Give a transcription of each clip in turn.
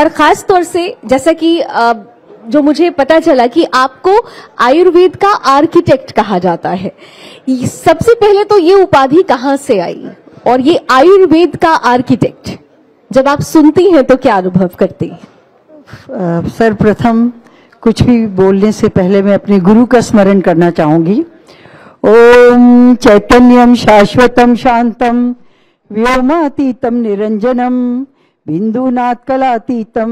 और खास तौर से जैसा कि जो मुझे पता चला कि आपको आयुर्वेद का आर्किटेक्ट कहा जाता है, सबसे पहले तो ये उपाधि कहाँ से आई? और ये आयुर्वेद का आर्किटेक्ट जब आप सुनती हैं तो क्या अनुभव करती हैं? सर्वप्रथम कुछ भी बोलने से पहले मैं अपने गुरु का स्मरण करना चाहूंगी। ओम चैतन्यम शाश्वतम शांतम व्योमातीतम निरंजनम बिंदुनाथ कलातीतम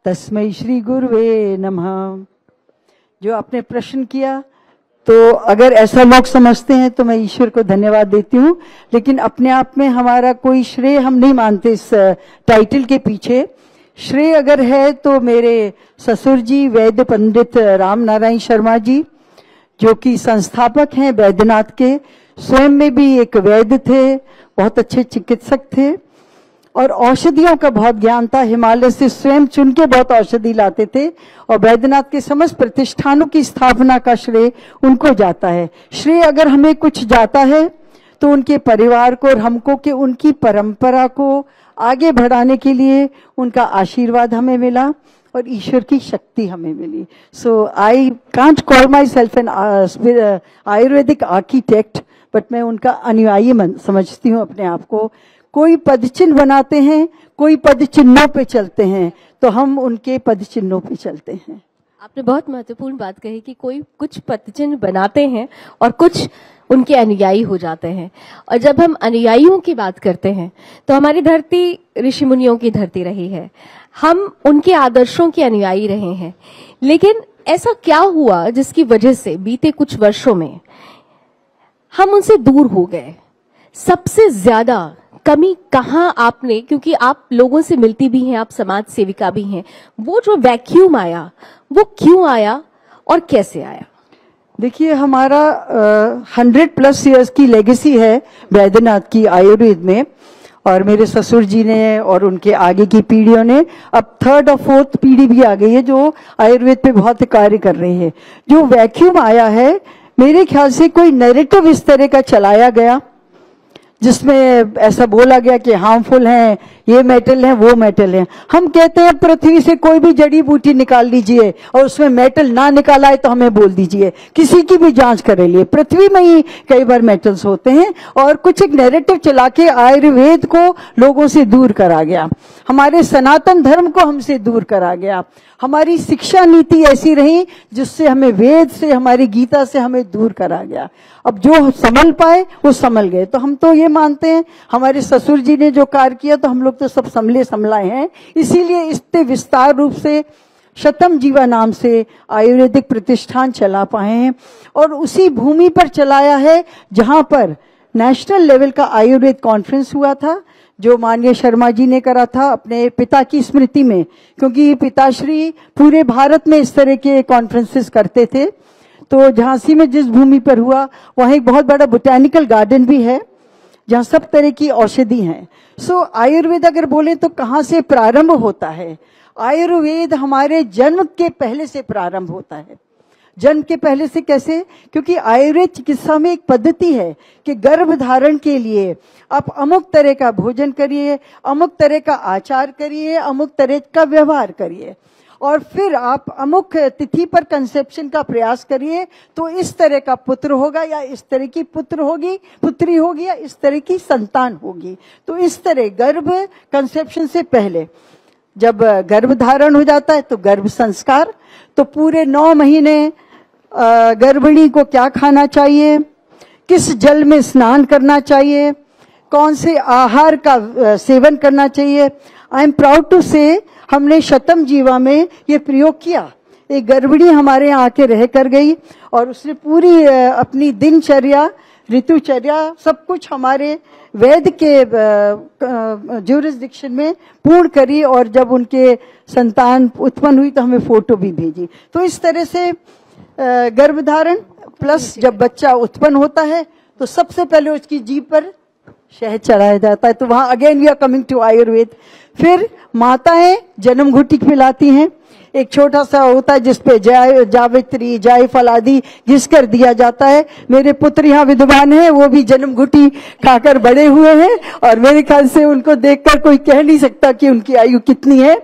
तस्मै श्री गुरुवे नमः। जो आपने प्रश्न किया, तो अगर ऐसा लोग समझते हैं तो मैं ईश्वर को धन्यवाद देती हूँ, लेकिन अपने आप में हमारा कोई श्रेय हम नहीं मानते इस टाइटल के पीछे। श्रेय अगर है तो मेरे ससुर जी वैद्य पंडित राम नारायण शर्मा जी, जो कि संस्थापक हैं वैद्यनाथ के, स्वयं में भी एक वैद्य थे, बहुत अच्छे चिकित्सक थे और औषधियों का बहुत ज्ञान था। हिमालय से स्वयं चुन के बहुत औषधि लाते थे और वैद्यनाथ के समस्त प्रतिष्ठानों की स्थापना का श्रेय उनको जाता है। श्रेय अगर हमें कुछ जाता है तो उनके परिवार को और हमको, कि उनकी परंपरा को आगे बढ़ाने के लिए उनका आशीर्वाद हमें मिला और ईश्वर की शक्ति हमें मिली। So I can't call my self an Ayurvedic architect, but मैं उनका अनुयायी समझती हूँ अपने आप को। कोई पदचिन्ह बनाते हैं, कोई पदचिन्हों पे चलते हैं, तो हम उनके पदचिन्हों पे चलते हैं। आपने बहुत महत्वपूर्ण बात कही कि कोई कुछ पदचिन्ह बनाते हैं और कुछ उनके अनुयायी हो जाते हैं। और जब हम अनुयायियों की बात करते हैं तो हमारी धरती ऋषि मुनियों की धरती रही है, हम उनके आदर्शों के अनुयायी रहे हैं। लेकिन ऐसा क्या हुआ जिसकी वजह से बीते कुछ वर्षों में हम उनसे दूर हो गए? सबसे ज्यादा कमी कहाँ आपने, क्योंकि आप लोगों से मिलती भी हैं, आप समाज सेविका भी हैं, वो जो वैक्यूम आया वो क्यों आया और कैसे आया? देखिए, हमारा 100+ इयर्स की लेगेसी है वैद्यनाथ की आयुर्वेद में, और मेरे ससुर जी ने और उनके आगे की पीढ़ियों ने, अब 3rd और 4th पीढ़ी भी आ गई है जो आयुर्वेद पे बहुत कार्य कर रही है। जो वैक्यूम आया है, मेरे ख्याल से कोई नैरेटिव इस तरह का चलाया गया जिसमें ऐसा बोला गया कि हार्मफुल हैं, ये मेटल है, वो मेटल है। हम कहते हैं पृथ्वी से कोई भी जड़ी बूटी निकाल लीजिए और उसमें मेटल ना निकाला है तो हमें बोल दीजिए, किसी की भी जांच कर लिए, पृथ्वी में ही कई बार मेटल्स होते हैं। और कुछ एक नैरेटिव चला के आयुर्वेद को लोगों से दूर करा गया, हमारे सनातन धर्म को हमसे दूर करा गया। हमारी शिक्षा नीति ऐसी रही जिससे हमें वेद से, हमारी गीता से हमें दूर करा गया। अब जो संभल पाए वो संभल गए। तो हम तो ये मानते हैं, हमारे ससुर जी ने जो कार्य किया तो हम लोग तो सब संभले संभलाए हैं। इसीलिए इतने विस्तार रूप से शतम जीवा नाम से आयुर्वेदिक प्रतिष्ठान चला पाए हैं, और उसी भूमि पर चलाया है जहां पर नेशनल लेवल का आयुर्वेद कॉन्फ्रेंस हुआ था, जो माननीय शर्मा जी ने करा था अपने पिता की स्मृति में, क्योंकि पिताश्री पूरे भारत में इस तरह के कॉन्फ्रेंसेस करते थे। तो झांसी में जिस भूमि पर हुआ वहाँ एक बहुत बड़ा बोटैनिकल गार्डन भी है जहाँ सब तरह की औषधि हैं। सो आयुर्वेद अगर बोले तो कहाँ से प्रारंभ होता है? आयुर्वेद हमारे जन्म के पहले से प्रारंभ होता है। जन्म के पहले से कैसे? क्योंकि आयुर्वेद चिकित्सा में एक पद्धति है कि गर्भ धारण के लिए आप अमुक तरह का भोजन करिए, अमुक तरह का आचार करिए, अमुक तरह का व्यवहार करिए, और फिर आप अमुक तिथि पर कंसेप्शन का प्रयास करिए, तो इस तरह का पुत्र होगा या इस तरह की पुत्री होगी या इस तरह की संतान होगी। तो इस तरह गर्भ कंसेप्शन से पहले जब गर्भ धारण हो जाता है तो गर्भ संस्कार, तो पूरे 9 महीने गर्भिणी को क्या खाना चाहिए, किस जल में स्नान करना चाहिए, कौन से आहार का सेवन करना चाहिए। आई एम प्राउड टू से हमने शतम जीवा में ये प्रयोग किया। एक गर्भिणी हमारे यहाँ आके रह कर गई और उसने पूरी अपनी दिनचर्या, ऋतुचर्या, सब कुछ हमारे वेद के ज्यूरिसडिक्शन में पूर्ण करी, और जब उनके संतान उत्पन्न हुई तो हमें फोटो भी भेजी। तो इस तरह से गर्भधारण प्लस जब बच्चा उत्पन्न होता है तो सबसे पहले उसकी जीभ पर शहद चढ़ाया जाता है। तो वहां again we are coming to Ayurveda. फिर माताएं जन्म घुटी खिलाती हैं, एक छोटा सा होता है जिसपे जावित्री, जायफल आदि घिस कर दिया जाता है। मेरे पुत्र यहाँ विद्वान हैं, वो भी जन्म घुटी खाकर बड़े हुए हैं और मेरे ख्याल से उनको देखकर कोई कह नहीं सकता कि उनकी आयु कितनी है।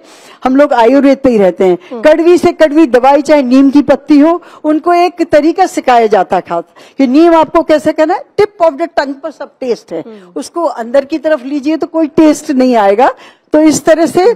हम लोग आयुर्वेद पे ही रहते हैं। कड़वी से कड़वी दवाई, चाहे नीम की पत्ती हो, उनको एक तरीका सिखाया जाता था कि नीम आपको कैसे करना है, टिप ऑफ द टंग पर सब टेस्ट है, उसको अंदर की तरफ लीजिए तो कोई टेस्ट नहीं आएगा। तो इस तरह से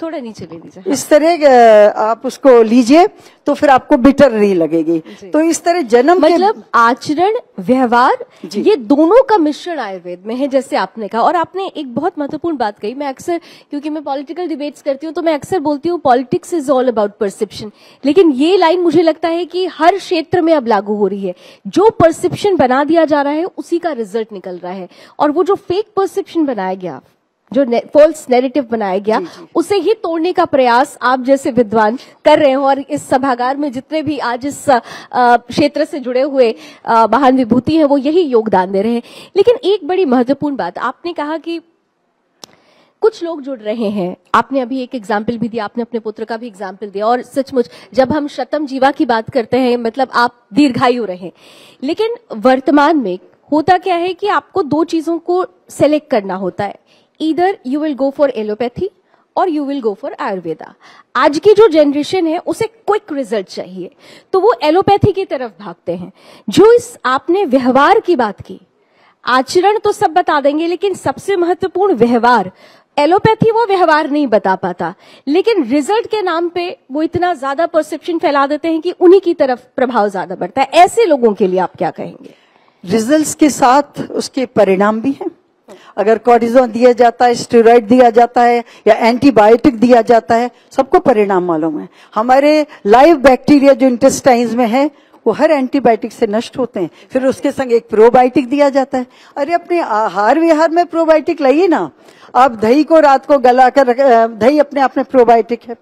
थोड़ा नीचे ले लीजिए, इस तरह आप उसको लीजिए तो फिर आपको बिटर नहीं लगेगी। तो इस तरह जन्म मतलब आचरण, व्यवहार, ये दोनों का मिश्रण आयुर्वेद में है, जैसे आपने कहा। और आपने एक बहुत महत्वपूर्ण बात कही। मैं अक्सर, क्योंकि मैं पॉलिटिकल डिबेट्स करती हूँ, तो मैं अक्सर बोलती हूँ politics is all about perception. लेकिन ये लाइन मुझे लगता है कि हर क्षेत्र में अब लागू हो रही है। जो परसेप्शन बना दिया जा रहा है उसी का रिजल्ट निकल रहा है। और वो जो फेक परसेप्शन बनाया गया, जो फॉल्स नैरेटिव बनाया गया, उसे ही तोड़ने का प्रयास आप जैसे विद्वान कर रहे हो। और इस सभागार में जितने भी आज इस क्षेत्र से जुड़े हुए महान विभूति हैं, वो यही योगदान दे रहे हैं। लेकिन एक बड़ी महत्वपूर्ण बात आपने कहा कि कुछ लोग जुड़ रहे हैं। आपने अभी एक एग्जाम्पल भी दिया, आपने अपने पुत्र का भी एग्जाम्पल दिया। और सचमुच जब हम शतम जीवा की बात करते हैं, मतलब आप दीर्घायु रहे। लेकिन वर्तमान में होता क्या है कि आपको दो चीजों को सेलेक्ट करना होता है। Either you will go for allopathy और you will go for Ayurveda. आज की जो जनरेशन है उसे क्विक रिजल्ट चाहिए, तो वो एलोपैथी की तरफ भागते हैं। जो इस आपने व्यवहार की बात की, आचरण तो सब बता देंगे, लेकिन सबसे महत्वपूर्ण व्यवहार, एलोपैथी वो व्यवहार नहीं बता पाता, लेकिन रिजल्ट के नाम पे वो इतना ज्यादा परसेप्शन फैला देते हैं कि उन्हीं की तरफ प्रभाव ज्यादा बढ़ता है। ऐसे लोगों के लिए आप क्या कहेंगे? रिजल्ट्स के साथ उसके परिणाम भी हैं। अगर कॉर्टिजोन दिया जाता है, स्टेरॉइड दिया जाता है या एंटीबायोटिक दिया जाता है, सबको परिणाम मालूम है। हमारे लाइव बैक्टीरिया जो इंटेस्टाइन्स में है वो हर एंटीबायोटिक से नष्ट होते हैं। फिर उसके संग एक प्रोबायोटिक दिया जाता है। अरे अपने आहार विहार में प्रोबायोटिक लाइए ना। आप दही को रात को गला कर, दही अपने आप में प्रोबायोटिक है।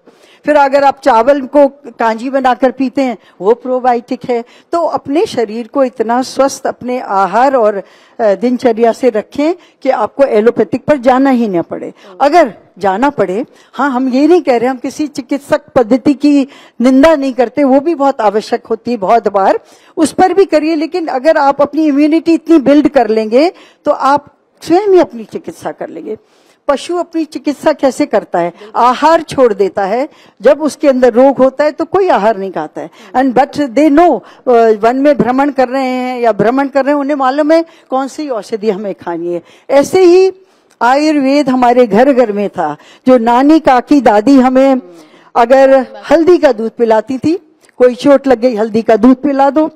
फिर अगर आप चावल को कांजी बनाकर पीते हैं, वो प्रोबायोटिक है। तो अपने शरीर को इतना स्वस्थ अपने आहार और दिनचर्या से रखें कि आपको एलोपैथिक पर जाना ही न पड़े। अगर जाना पड़े, हाँ, हम ये नहीं कह रहे, हम किसी चिकित्सक पद्धति की निंदा नहीं करते, वो भी बहुत आवश्यक होती है बहुत बार, उस पर भी करिए। लेकिन अगर आप अपनी इम्यूनिटी इतनी बिल्ड कर लेंगे तो आप स्वयं ही अपनी चिकित्सा कर लेंगे। पशु अपनी चिकित्सा कैसे करता है? आहार छोड़ देता है। जब उसके अंदर रोग होता है तो कोई आहार नहीं खाता है। And but they know, one में भ्रमण कर रहे हैं या भ्रमण कर रहे हैं, उन्हें मालूम है कौन सी औषधि हमें खानी है। ऐसे ही आयुर्वेद हमारे घर घर में था। जो नानी, काकी, दादी हमें अगर हल्दी का दूध पिलाती थी, कोई चोट लग गई हल्दी का दूध पिला दो,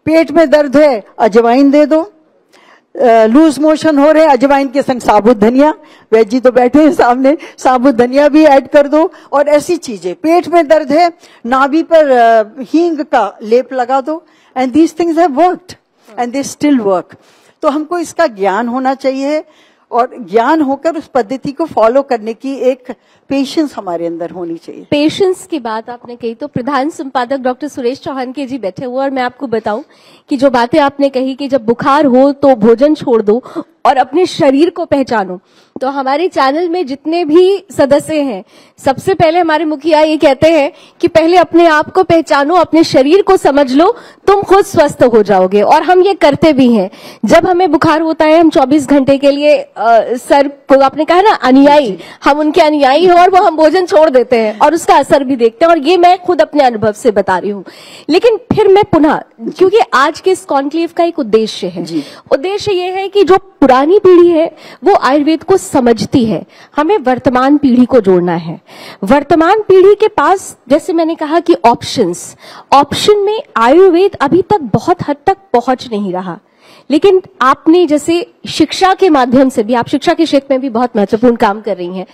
पेट में दर्द है अजवाइन दे दो, लूज मोशन हो रहे हैं अजवाइन के संग साबुत धनिया, वैद जी तो बैठे हैं सामने, साबुत धनिया भी ऐड कर दो। और ऐसी चीजें, पेट में दर्द है नाभि पर हींग का लेप लगा दो। And these things have worked and they still work. तो हमको इसका ज्ञान होना चाहिए और ज्ञान होकर उस पद्धति को फॉलो करने की एक पेशेंस हमारे अंदर होनी चाहिए। पेशेंस की बात आपने कही तो प्रधान संपादक डॉक्टर सुरेश चौहान के जी बैठे हुए, और मैं आपको बताऊं कि जो बातें आपने कही कि जब बुखार हो तो भोजन छोड़ दो और अपने शरीर को पहचानो, तो हमारे चैनल में जितने भी सदस्य हैं, सबसे पहले हमारे मुखिया ये कहते हैं कि पहले अपने आप को पहचानो, अपने शरीर को समझ लो, तुम खुद स्वस्थ हो जाओगे। और हम ये करते भी हैं। जब हमें बुखार होता है, हम 24 घंटे के लिए सर को, आपने कहा ना अनुयायी, हम उनके अनुयायी हैं और वो हम भोजन छोड़ देते हैं और उसका असर भी देखते हैं। और ये मैं खुद अपने अनुभव से बता रही हूँ। लेकिन फिर मैं पुनः, क्योंकि आज के इस कॉन्क्लेव का एक उद्देश्य है, उद्देश्य ये है कि जो पुरानी पीढ़ी है वो आयुर्वेद को समझती है, हमें वर्तमान पीढ़ी को जोड़ना है। वर्तमान पीढ़ी के पास, जैसे मैंने कहा कि ऑप्शन में आयुर्वेद अभी तक बहुत हद तक पहुंच नहीं रहा। लेकिन आपने जैसे शिक्षा के माध्यम से भी, आप शिक्षा के क्षेत्र में भी बहुत महत्वपूर्ण काम कर रही हैं,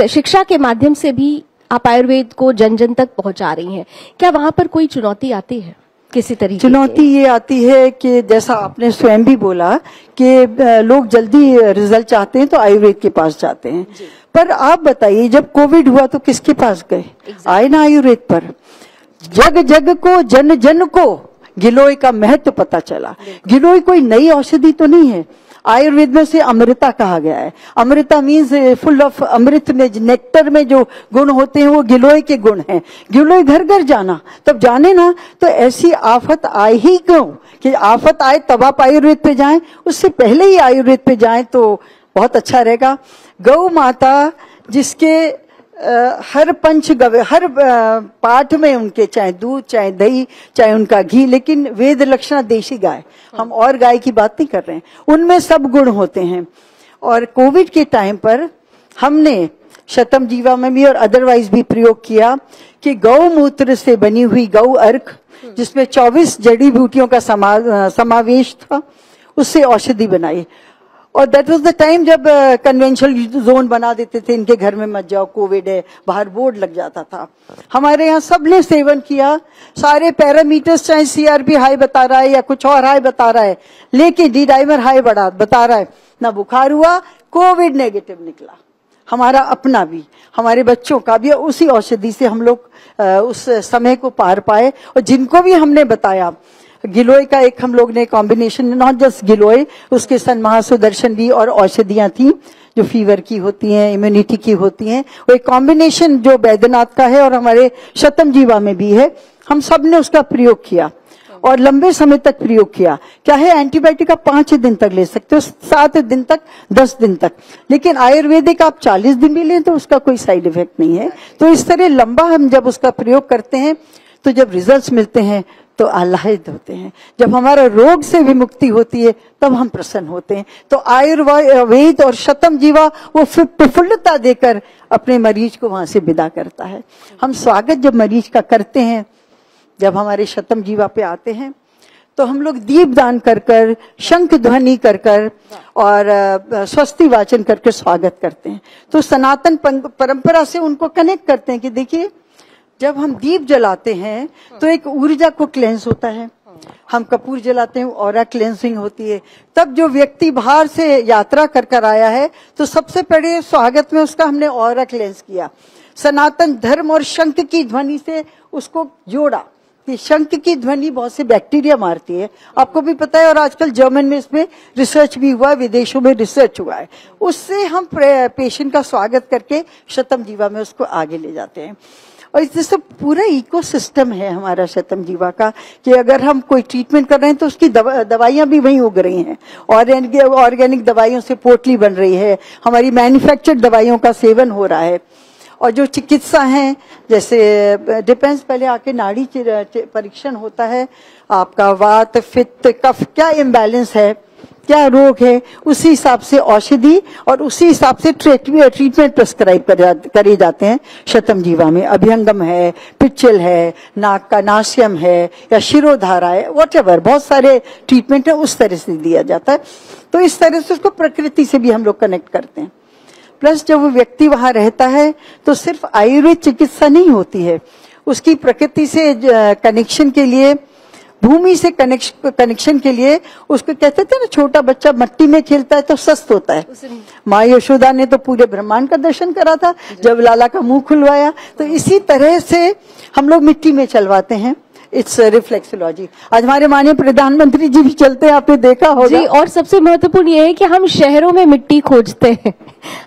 शिक्षा के माध्यम से भी आप आयुर्वेद को जन जन तक पहुंचा रही हैं। क्या वहां पर कोई चुनौती आती है? किसी तरीके चुनौती ये आती है कि जैसा आपने स्वयं भी बोला कि लोग जल्दी रिजल्ट चाहते हैं तो आयुर्वेद के पास जाते हैं। पर आप बताइए, जब कोविड हुआ तो किसके पास गए? आए ना आयुर्वेद पर। जग जग को, जन जन को गिलोय का महत्व पता चला। गिलोय कोई नई औषधि तो नहीं है। आयुर्वेद में से अमृता कहा गया है। अमृता मीन्स फुल ऑफ अमृत में, नेक्टर में जो गुण होते हैं वो गिलोय के गुण हैं। गिलोय घर घर जाना, तब जाने ना तो ऐसी आफत आए ही क्यों कि आफत आए तब आप आयुर्वेद पे जाएं, उससे पहले ही आयुर्वेद पे जाएं तो बहुत अच्छा रहेगा। गौ माता जिसके हर हर पाठ में उनके, चाहे दूध चाहे दही चाहे उनका घी, लेकिन वेद लक्षणा देशी गाय, हम और गाय की बात नहीं कर रहे हैं, उनमें सब गुण होते हैं। और कोविड के टाइम पर हमने शतम जीवा में भी और अदरवाइज भी प्रयोग किया कि गौमूत्र से बनी हुई गौ अर्क, जिसमें 24 जड़ी बूटियों का समावेश था, उससे औषधि बनाई। और दैट वाज द टाइम जब कन्वेंशनल जोन बना देते थे, इनके घर में मत जाओ, कोविड है, बाहर बोर्ड लग जाता था। हमारे यहाँ सबने सेवन किया, सारे पैरामीटर्स, चाहे सीआरपी हाई बता रहा है या कुछ और हाई बता रहा है, लेकिन डी डाइमर हाई बता रहा है, ना बुखार हुआ, कोविड नेगेटिव निकला। हमारा अपना भी, हमारे बच्चों का भी, उसी औषधि से हम लोग उस समय को पार पाए। और जिनको भी हमने बताया, गिलोय का एक हम लोग ने कॉम्बिनेशन, नॉट जस्ट गिलोय, उसके सन महासुदर्शन भी और औषधियां थी जो फीवर की होती हैं, इम्यूनिटी की होती हैं, वो एक कॉम्बिनेशन जो बैद्यनाथ का है और हमारे शतम जीवा में भी है, हम सब ने उसका प्रयोग किया और लंबे समय तक प्रयोग किया। क्या है, एंटीबायोटिक आप 5 दिन तक ले सकते हो, 7 दिन तक, 10 दिन तक, लेकिन आयुर्वेदिक आप 40 दिन भी लें तो उसका कोई साइड इफेक्ट नहीं है। तो इस तरह लंबा हम जब उसका प्रयोग करते हैं तो जब रिजल्ट्स मिलते हैं तो आह्लादित होते हैं, जब हमारा रोग से विमुक्ति होती है तब हम प्रसन्न होते हैं। तो आयुर्वेद और शतम जीवा वो प्रफुल्लता देकर अपने मरीज को वहां से विदा करता है। हम स्वागत जब मरीज का करते हैं, जब हमारे शतम जीवा पे आते हैं, तो हम लोग दीप दान कर कर, शंख ध्वनि कर कर और स्वस्ति वाचन करके स्वागत करते हैं। तो सनातन परंपरा से उनको कनेक्ट करते हैं कि देखिए, जब हम दीप जलाते हैं तो एक ऊर्जा को क्लेंस होता है, हम कपूर जलाते हैं, ऑरा क्लेंसिंग होती है। तब जो व्यक्ति बाहर से यात्रा कर कर आया है तो सबसे पहले स्वागत में उसका हमने ऑरा क्लेंस किया, सनातन धर्म और शंख की ध्वनि से उसको जोड़ा कि शंख की ध्वनि बहुत से बैक्टीरिया मारती है, आपको भी पता है, और आजकल जर्मन में इसमें रिसर्च भी हुआ है, विदेशों में रिसर्च हुआ है। उससे हम पेशेंट का स्वागत करके शतम जीवा में उसको आगे ले जाते हैं। और इससे पूरा इकोसिस्टम है हमारा शतम जीवा का, कि अगर हम कोई ट्रीटमेंट कर रहे हैं तो उसकी दवाइयां भी वहीं उग रही हैं, ऑर्गेनिक दवाइयों से पोटली बन रही है, हमारी मैन्युफैक्चर्ड दवाइयों का सेवन हो रहा है। और जो चिकित्सा है, जैसे डिपेंड्स, पहले आके नाड़ी परीक्षण होता है, आपका वात पित्त कफ क्या इम्बैलेंस है, क्या रोग है, उसी हिसाब से औषधि और उसी हिसाब से ट्रीटमेंट प्रेस्क्राइब करे जाते हैं। शतम जीवा में अभ्यंगम है, पिच्चल है, नाक का नासियम है या शिरोधारा है, व्हाटएवर, बहुत सारे ट्रीटमेंट है, उस तरह से दिया जाता है। तो इस तरह से उसको प्रकृति से भी हम लोग कनेक्ट करते हैं। प्लस जब वो व्यक्ति वहां रहता है तो सिर्फ आयुर्वेद चिकित्सा नहीं होती है, उसकी प्रकृति से कनेक्शन के लिए, भूमि से कनेक्शन के लिए, उसको कहते थे ना, छोटा बच्चा मट्टी में खेलता है तो स्वस्थ होता है। माँ यशोदा ने तो पूरे ब्रह्मांड का दर्शन करा था जब लाला का मुंह खुलवाया। तो इसी तरह से हम लोग मिट्टी में चलवाते हैं, इट्स रिफ्लेक्सोलॉजी। आज हमारे माननीय प्रधानमंत्री जी भी चलते हैं, आपने देखा होगा जी। और सबसे महत्वपूर्ण ये है कि हम शहरों में मिट्टी खोजते हैं,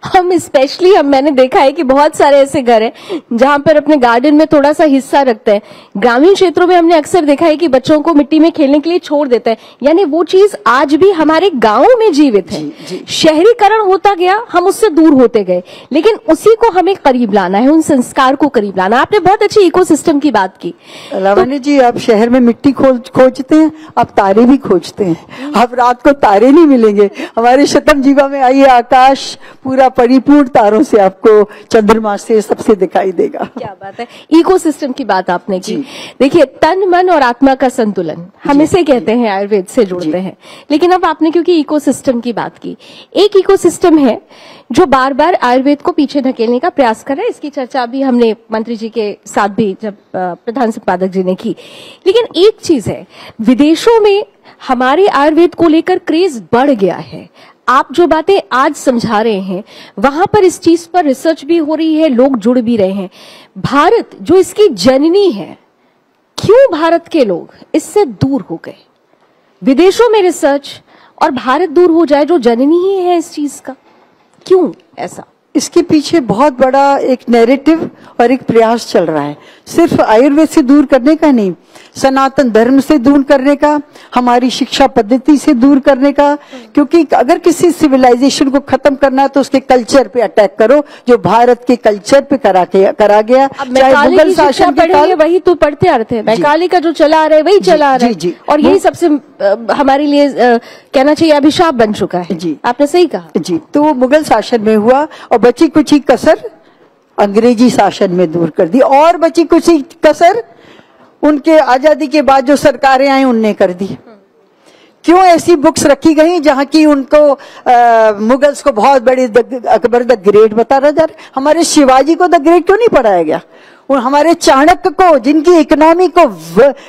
हम स्पेशली, मैंने देखा है कि बहुत सारे ऐसे घर हैं जहां पर अपने गार्डन में थोड़ा सा हिस्सा रखते हैं। ग्रामीण क्षेत्रों में हमने अक्सर देखा है कि बच्चों को मिट्टी में खेलने के लिए छोड़ देते हैं, यानी वो चीज आज भी हमारे गांवों में जीवित है। शहरीकरण होता गया, हम उससे दूर होते गए, लेकिन उसी को हमें करीब लाना है, उन संस्कार को करीब लाना। आपने बहुत अच्छी इकोसिस्टम की बात की। लावण्य जी, आप शहर में मिट्टी खोजते हैं, आप तारे भी खोजते हैं, आप रात को तारे नहीं मिलेंगे। हमारे शतम जीवा में आइए, आकाश पूरा परिपूर्ण तारों से, आपको चंद्रमा से, सबसे दिखाई देगा। क्या बात है, इकोसिस्टम की बात आपने की। देखिए, तन मन और आत्मा का संतुलन हम इसे कहते हैं, आयुर्वेद से जुड़ते हैं। लेकिन अब आपने क्योंकि इकोसिस्टम की बात की, एक इकोसिस्टम है जो बार बार आयुर्वेद को पीछे धकेलने का प्रयास कर रहा है। इसकी चर्चा भी हमने मंत्री जी के साथ भी जब प्रधान संपादक जी ने की। लेकिन एक चीज है, विदेशों में हमारे आयुर्वेद को लेकर क्रेज बढ़ गया है। आप जो बातें आज समझा रहे हैं, वहां पर इस चीज पर रिसर्च भी हो रही है, लोग जुड़ भी रहे हैं। भारत जो इसकी जननी है, क्यों भारत के लोग इससे दूर हो गए? विदेशों में रिसर्च और भारत दूर हो जाए जो जननी ही है इस चीज का, क्यों ऐसा? इसके पीछे बहुत बड़ा एक नैरेटिव और एक प्रयास चल रहा है, सिर्फ आयुर्वेद से दूर करने का नहीं, सनातन धर्म से दूर करने का, हमारी शिक्षा पद्धति से दूर करने का। क्योंकि अगर किसी सिविलाइजेशन को खत्म करना है तो उसके कल्चर पे अटैक करो, जो भारत के कल्चर पे करा गया। चाहे मुगल शासन पढ़ेंगे वही तो पढ़ते आ रहे थे, मैकाले का जो चला आ रहा है वही चला आ रहा है, और यही सबसे हमारे लिए कहना चाहिए अभिशाप बन चुका है। जी, आपने सही कहा। जी, तो मुगल शासन में हुआ और बची कुछ ही कसर अंग्रेजी शासन में दूर कर दी, और बची कुछ ही कसर उनके आजादी के बाद जो सरकारें आई उनने कर दी। क्यों ऐसी बुक्स रखी गई जहां की उनको मुगल्स को बहुत बड़ी अकबर द ग्रेट बताया जा रहा है, हमारे शिवाजी को द ग्रेट क्यों नहीं पढ़ाया गया? और हमारे चाणक्य को, जिनकी इकोनॉमी को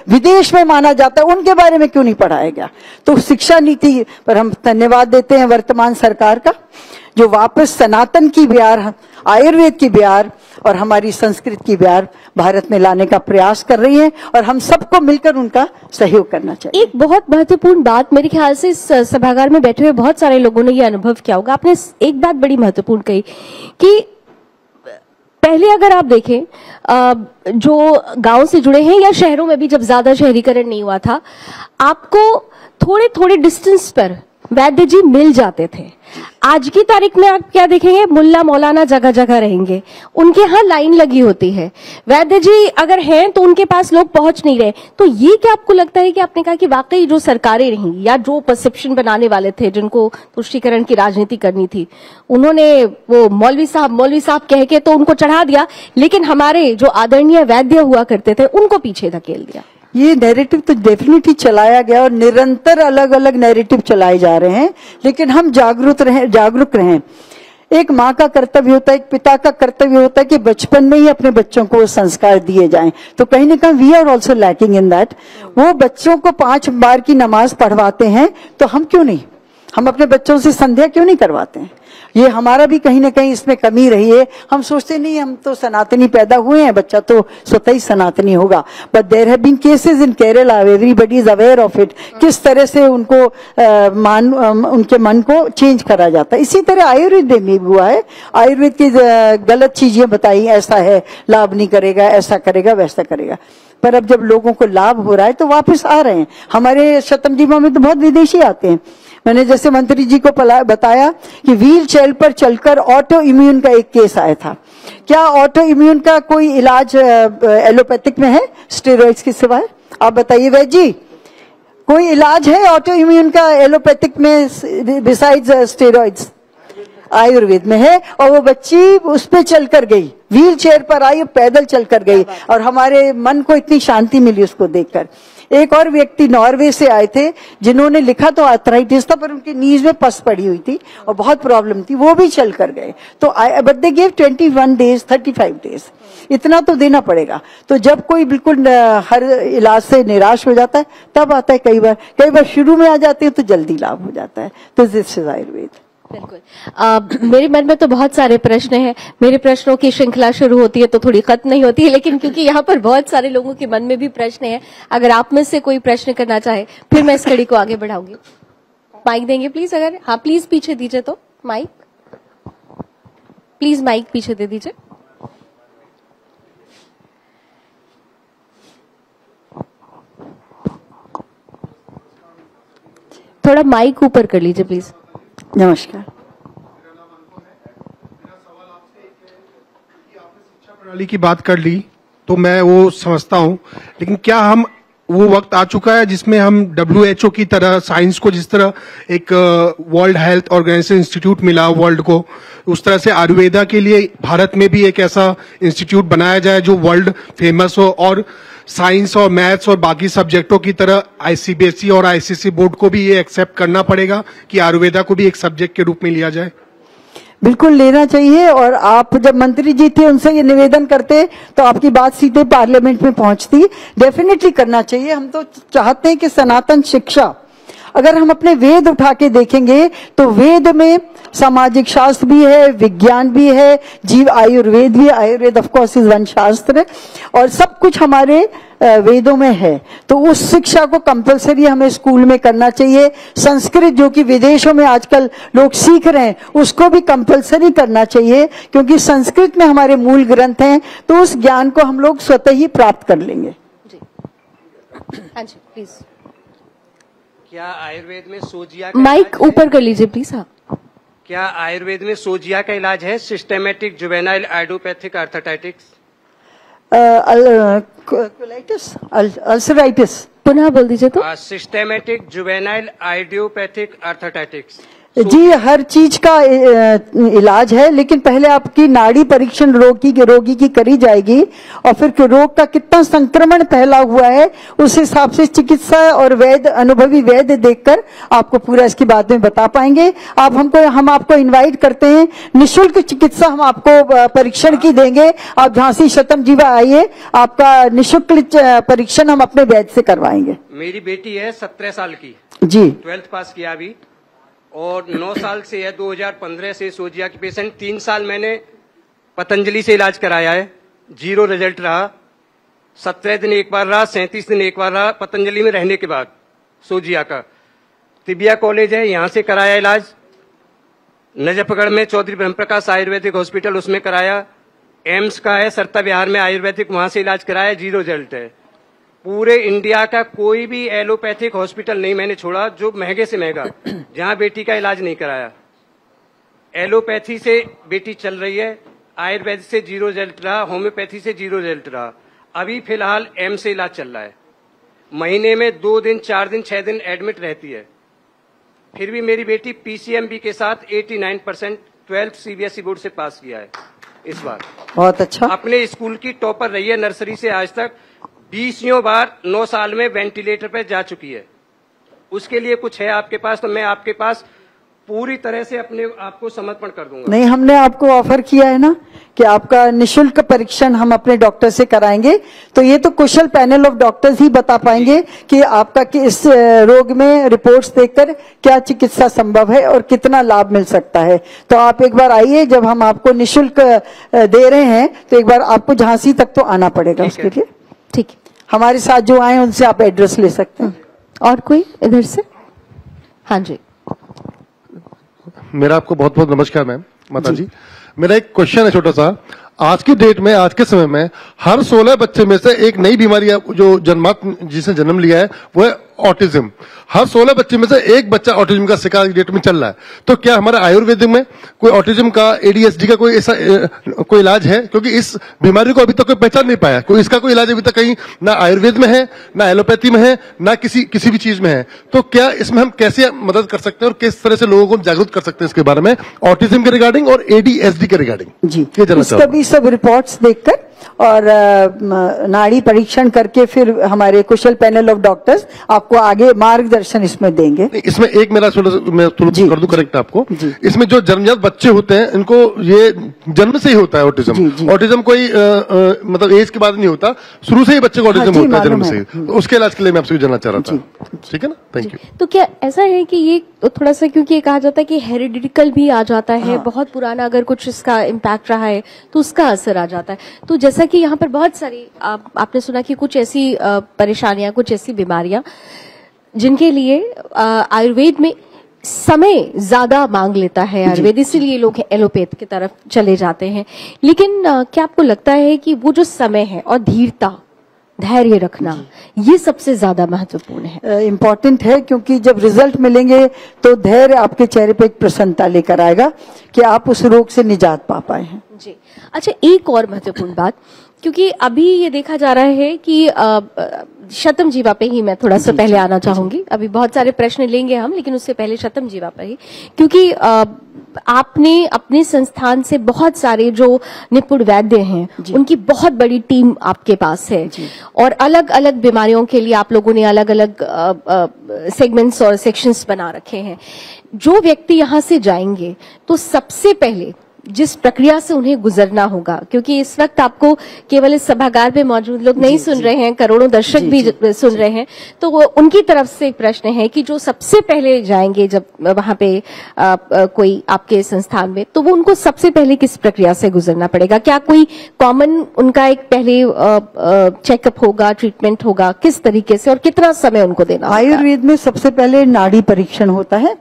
विदेश में माना जाता है, उनके बारे में क्यों नहीं पढ़ाया गया? तो शिक्षा नीति पर हम धन्यवाद देते हैं वर्तमान सरकार का, जो वापस सनातन की ब्यार, आयुर्वेद की ब्यार और हमारी संस्कृत की ब्यार भारत में लाने का प्रयास कर रही है, और हम सबको मिलकर उनका सहयोग करना चाहिए। एक बहुत महत्वपूर्ण बात मेरे ख्याल से इस सभागार में बैठे हुए बहुत सारे लोगों ने ये अनुभव किया होगा। आपने एक बात बड़ी महत्वपूर्ण कही कि पहले अगर आप देखें जो गांव से जुड़े हैं या शहरों में भी जब ज्यादा शहरीकरण नहीं हुआ था, आपको थोड़े थोड़े डिस्टेंस पर वैद्य जी मिल जाते थे। आज की तारीख में आप क्या देखेंगे, मुल्ला मौलाना जगह जगह रहेंगे, उनके यहाँ लाइन लगी होती है। वैद्य जी अगर हैं तो उनके पास लोग पहुंच नहीं रहे। तो ये क्या आपको लगता है कि आपने कहा कि वाकई जो सरकारें रहीं या जो परसेप्शन बनाने वाले थे, जिनको तुष्टीकरण की राजनीति करनी थी, उन्होंने वो मौलवी साहब कह के तो उनको चढ़ा दिया, लेकिन हमारे जो आदरणीय वैद्य हुआ करते थे उनको पीछे धकेल दिया? ये नैरेटिव तो डेफिनेटली चलाया गया और निरंतर अलग अलग नैरेटिव चलाए जा रहे हैं, लेकिन हम जागरूक रहें। एक माँ का कर्तव्य होता है, एक पिता का कर्तव्य होता है कि बचपन में ही अपने बच्चों को संस्कार दिए जाएं। तो कहीं ना कहीं we are also lacking in that. वो बच्चों को 5 बार की नमाज पढ़वाते हैं, तो हम क्यों नहीं, हम अपने बच्चों से संध्या क्यों नहीं करवाते हैं? ये हमारा भी कहीं ना कहीं इसमें कमी रही है। हम सोचते नहीं हम तो सनातनी पैदा हुए हैं, बच्चा तो स्वतः ही सनातनी होगा। But there have been cases in Kerala, everybody is aware of it, किस तरह से उनको उनके मन को चेंज करा जाता है। इसी तरह आयुर्वेद में भी हुआ है, आयुर्वेद की गलत चीजें बताई, ऐसा है, लाभ नहीं करेगा, ऐसा करेगा, वैसा करेगा। पर अब जब लोगों को लाभ हो रहा है तो वापस आ रहे हैं। हमारे शतमजीवा में तो बहुत विदेशी आते हैं। मैंने जैसे मंत्री जी को बताया कि व्हील चेयर पर चलकर ऑटो इम्यून का एक केस आया था। क्या ऑटो इम्यून का कोई इलाज एलोपैथिक में है स्टेरॉइड्स के सिवाय? आप बताइए वैद्य जी, कोई इलाज है ऑटो इम्यून का एलोपैथिक में बिसाइड्स स्टेरॉइड्स? आयुर्वेद में है। और वो बच्ची उस पे चल कर गई, व्हील चेयर पर आई, पैदल चल कर गई, और हमारे मन को इतनी शांति मिली उसको देखकर। एक और व्यक्ति नॉर्वे से आए थे, जिन्होंने लिखा तो आर्थराइटिस था, पर उनकी नीज में पस पड़ी हुई थी और बहुत प्रॉब्लम थी, वो भी चल कर गए। तो but they give 21 days 35 days, इतना तो देना पड़ेगा। तो जब कोई बिल्कुल हर इलाज से निराश हो जाता है तब आता है, कई बार शुरू में आ जाते हैं तो जल्दी लाभ हो जाता है। तो दिस इज आयुर्वेद। बिल्कुल। मेरे मन में तो बहुत सारे प्रश्न हैं, मेरे प्रश्नों की श्रृंखला शुरू होती है तो थोड़ी खत्म नहीं होती है, लेकिन क्योंकि यहाँ पर बहुत सारे लोगों के मन में भी प्रश्न हैं, अगर आप में से कोई प्रश्न करना चाहे फिर मैं इस कड़ी को आगे बढ़ाऊंगी। माइक देंगे प्लीज? अगर हाँ, प्लीज पीछे दीजिए तो माइक, प्लीज माइक पीछे दे दीजिए। थोड़ा माइक ऊपर कर लीजिए प्लीज। नमस्कार। शिक्षा प्रणाली की बात कर ली तो मैं वो समझता हूं, लेकिन क्या हम वो वक्त आ चुका है जिसमें हम WHO की तरह साइंस को, जिस तरह एक वर्ल्ड हेल्थ ऑर्गेनाइजेशन इंस्टीट्यूट मिला वर्ल्ड को, उस तरह से आयुर्वेदा के लिए भारत में भी एक ऐसा इंस्टीट्यूट बनाया जाए जो वर्ल्ड फेमस हो, और साइंस और मैथ्स और बाकी सब्जेक्टों की तरह ICBSE और ICC बोर्ड को भी ये एक्सेप्ट करना पड़ेगा कि आयुर्वेदा को भी एक सब्जेक्ट के रूप में लिया जाए? बिल्कुल लेना चाहिए। और आप जब मंत्री जी थे उनसे ये निवेदन करते तो आपकी बात सीधे पार्लियामेंट में पहुंचती। डेफिनेटली करना चाहिए। हम तो चाहते हैं कि सनातन शिक्षा अगर हम अपने वेद उठा के देखेंगे तो वेद में सामाजिक शास्त्र भी है, विज्ञान भी है, जीव आयुर्वेद भी, Ayurveda of course is one शास्त्र, और सब कुछ हमारे वेदों में है। तो उस शिक्षा को कंपलसरी हमें स्कूल में करना चाहिए। संस्कृत जो कि विदेशों में आजकल लोग सीख रहे हैं, उसको भी कंपलसरी करना चाहिए, क्योंकि संस्कृत में हमारे मूल ग्रंथ हैं, तो उस ज्ञान को हम लोग स्वतः ही प्राप्त कर लेंगे। हाँ जी प्लीज। क्या आयुर्वेद में सोजिया का माइक ऊपर कर लीजिए प्लीज। हाँ, क्या आयुर्वेद में सोजिया का इलाज है? Systematic juvenile idiopathic arthritis. अल्सराइटिस पुनः बोल दीजिए तो। Systematic juvenile idiopathic arthritis. जी, हर चीज का इलाज है, लेकिन पहले आपकी नाड़ी परीक्षण रोगी की करी जाएगी, और फिर रोग का कितना संक्रमण फैला हुआ है उस हिसाब से चिकित्सा और वैद्य, अनुभवी वैद्य देखकर आपको पूरा इसकी बात में बता पाएंगे। हम आपको इनवाइट करते हैं, निःशुल्क चिकित्सा हम आपको परीक्षण की देंगे। आप झांसी शतम जीवा आइए, आपका निःशुल्क परीक्षण हम अपने वैद्य से करवाएंगे। मेरी बेटी है 17 साल की जी, 12th पास किया अभी, और 9 साल से है, 2015 से सोजिया की पेशेंट। 3 साल मैंने पतंजलि से इलाज कराया है, 0 रिजल्ट रहा। 17 दिन एक बार रहा, 37 दिन एक बार रहा, पतंजलि में रहने के बाद सोजिया का। तिबिया कॉलेज है, यहाँ से कराया इलाज। नजफगढ़ में चौधरी ब्रह्मप्रकाश आयुर्वेदिक हॉस्पिटल, उसमें कराया। एम्स का है सरता बिहार में आयुर्वेदिक, वहां से इलाज कराया, 0 रिजल्ट है। पूरे इंडिया का कोई भी एलोपैथिक हॉस्पिटल नहीं मैंने छोड़ा जो महंगे से महंगा, जहां बेटी का इलाज नहीं कराया। एलोपैथी से बेटी चल रही है, आयुर्वेद से 0 रिजल्ट रहा, होम्योपैथी से 0 रिजल्ट रहा। अभी फिलहाल एम्स से इलाज चल रहा है। महीने में 2 दिन 4 दिन 6 दिन एडमिट रहती है। फिर भी मेरी बेटी पीसीएमबी के साथ 89% 12th सीबीएसई बोर्ड से पास किया है इस बार। बहुत अच्छा। अपने स्कूल की टॉपर रही है, नर्सरी से आज तक 20 बार 9 साल में वेंटिलेटर पे जा चुकी है। उसके लिए कुछ है आपके पास तो मैं आपके पास पूरी तरह से अपने आपको समर्पण कर दूंगा। नहीं, हमने आपको ऑफर किया है ना कि आपका निःशुल्क परीक्षण हम अपने डॉक्टर से कराएंगे, तो ये तो कुशल पैनल ऑफ डॉक्टर्स ही बता पाएंगे कि आपका कि इस रोग में रिपोर्ट्स देखकर क्या चिकित्सा संभव है और कितना लाभ मिल सकता है। तो आप एक बार आइए, जब हम आपको निःशुल्क दे रहे हैं तो एक बार आपको झांसी तक तो आना पड़ेगा उसके लिए। ठीक है, हमारे साथ जो आए उनसे आप एड्रेस ले सकते हैं। और कोई इधर से? हाँ जी। मेरा आपको बहुत बहुत नमस्कार मैम, माता जी। मेरा एक क्वेश्चन है छोटा सा। आज की डेट में, आज के समय में हर 16 बच्चे में से एक नई बीमारी जो जिसने जन्म लिया है वो है ऑटिज्म। हर 16 बच्चे में से एक बच्चा ऑटिज्म का शिकार डेट में चल रहा है। तो क्या हमारे आयुर्वेद में कोई ऑटिज्म का, एडीएसडी का कोई ऐसा कोई इलाज है? क्योंकि इस बीमारी को अभी तक कोई पहचान नहीं पाया, कोई इसका कोई इलाज अभी तक कहीं ना आयुर्वेद में है, ना एलोपैथी में है, ना किसी भी चीज में है। तो क्या इसमें हम कैसे मदद कर सकते हैं और किस तरह से लोगों को जागरूक कर सकते हैं इसके बारे में, ऑटिज्म के रिगार्डिंग और एडीएसडी के रिगार्डिंग? जी, इसका भी सब रिपोर्ट्स देखकर और नाड़ी परीक्षण करके फिर हमारे कुशल पैनल ऑफ डॉक्टर्स आपको आगे मार्गदर्शन इसमें देंगे। इसमें एक मेरा मैं कर दूं करेक्ट आपको, इसमें जो जन्मजात बच्चे होते हैं इनको ये जन्म से ही होता है ऑटिज्म। ऑटिज्म कोई मतलब एज के बाद नहीं होता, शुरू से ही बच्चे को ऑटिज्म होता है जन्म से ही। तो उसके इलाज के लिए मैं आपसे जानना चाह रहा था। ठीक है ना, थैंक यू। तो क्या ऐसा है कि ये थोड़ा सा, क्योंकि ये कहा जाता है कि हेरिडिटिकल भी आ जाता है, बहुत पुराना अगर कुछ इसका इम्पैक्ट रहा है तो उसका असर आ जाता है। तो जैसा कि यहाँ पर बहुत सारी आपने सुना कि कुछ ऐसी परेशानियां, कुछ ऐसी बीमारियां जिनके लिए आयुर्वेद में समय ज्यादा मांग लेता है आयुर्वेद, इसीलिए लोग एलोपैथ की तरफ चले जाते हैं। लेकिन क्या आपको लगता है कि वो जो समय है और धीरता, धैर्य रखना, ये सबसे ज्यादा महत्वपूर्ण है, इम्पोर्टेंट है? क्योंकि जब रिजल्ट मिलेंगे तो धैर्य आपके चेहरे पे एक प्रसन्नता लेकर आएगा कि आप उस रोग से निजात पा पाए हैं। जी। अच्छा, एक और महत्वपूर्ण बात, क्योंकि अभी ये देखा जा रहा है कि शतम जीवा पे ही मैं थोड़ा सा पहले आना चाहूंगी। अभी बहुत सारे प्रश्न लेंगे हम, लेकिन उससे पहले शतम जीवा पर ही, क्योंकि आपने अपने संस्थान से बहुत सारे जो निपुण वैद्य हैं उनकी बहुत बड़ी टीम आपके पास है, और अलग अलग बीमारियों के लिए आप लोगों ने अलग अलग सेगमेंट्स और सेक्शंस बना रखे हैं। जो व्यक्ति यहाँ से जाएंगे तो सबसे पहले जिस प्रक्रिया से उन्हें गुजरना होगा, क्योंकि इस वक्त आपको केवल इस सभागार में मौजूद लोग नहीं सुन रहे हैं, करोड़ों दर्शक भी सुन रहे हैं, तो वो उनकी तरफ से एक प्रश्न है कि जो सबसे पहले जाएंगे जब वहां पे कोई आपके संस्थान में, तो वो उनको सबसे पहले किस प्रक्रिया से गुजरना पड़ेगा? क्या कोई कॉमन उनका एक पहले चेकअप होगा, ट्रीटमेंट होगा, किस तरीके से और कितना समय उनको देना होगा? आयुर्वेद में सबसे पहले नाड़ी परीक्षण होता है।